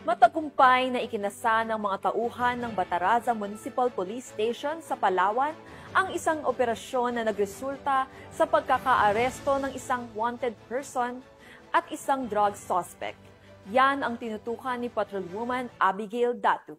Matagumpay na ikinasa ng mga tauhan ng Bataraza Municipal Police Station sa Palawan ang isang operasyon na nagresulta sa pagkakaaresto ng isang wanted person at isang drug suspect. Yan ang tinutukan ni Patrolwoman Abigail Datu.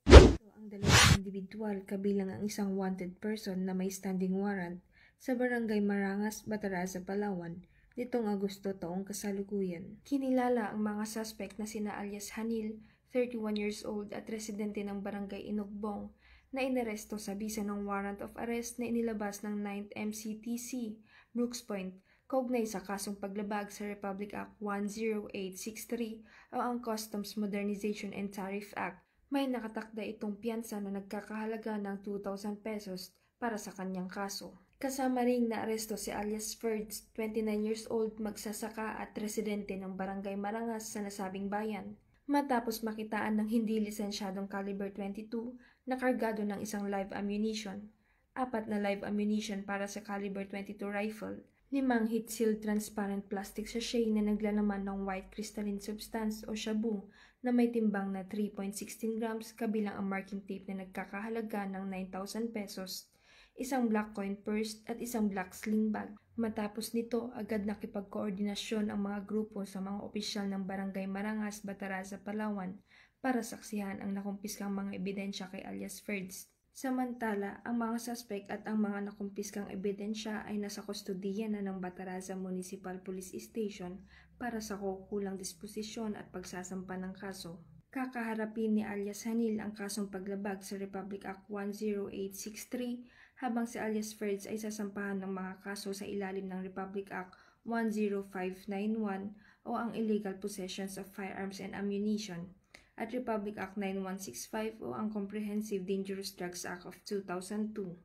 Ang dalawang individual kabilang ang isang wanted person na may standing warrant sa Barangay Marangas, Bataraza, Palawan nitong Agosto taong kasalukuyan. Kinilala ang mga suspect na sina alias Hanil, 31 years old at residente ng Barangay Inugbong na inaresto sa bisa ng warrant of arrest na inilabas ng 9th MCTC, Brooks Point, kaugnay sa kasong paglabag sa Republic Act 10863 o ang Customs Modernization and Tariff Act. May nakatakda itong piyansa na nagkakahalaga ng 2,000 pesos para sa kanyang kaso. Kasama ring naaresto si alias Ferds, 29 years old, magsasaka at residente ng Barangay Marangas sa nasabing bayan. Matapos makitaan ng hindi lisensyadong caliber 22 na kargado ng isang live ammunition, 4 na live ammunition para sa caliber 22 rifle, 5 heat-sealed transparent plastic sachet na naglalaman ng white crystalline substance o shabu na may timbang na 3.16 grams kabilang ang marking tape na nagkakahalaga ng 9,000 pesos, isang black coin purse at isang black sling bag. Matapos nito, agad nakipagkoordinasyon ang mga grupo sa mga opisyal ng Barangay Marangas, Bataraza, Palawan para saksihan ang nakumpiskang mga ebidensya kay alias Ferds. Samantala, ang mga suspect at ang mga nakumpiskang ebidensya ay nasa kustodiya na ng Bataraza Municipal Police Station para sa kaukulang disposisyon at pagsasampa ng kaso. Kakaharapin ni alias Hanil ang kasong paglabag sa Republic Act 10863 habang si alias Ferds ay sasampahan ng mga kaso sa ilalim ng Republic Act 10591 o ang illegal possessions of firearms and ammunition at Republic Act 9165 o ang Comprehensive Dangerous Drugs Act of 2002.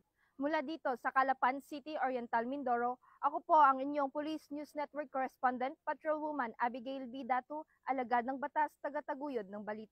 Mula dito sa Calapan City, Oriental Mindoro, ako po ang inyong Police News Network Correspondent, Patrolwoman Abigail B. Datu, alagad ng batas, tagataguyod ng balita.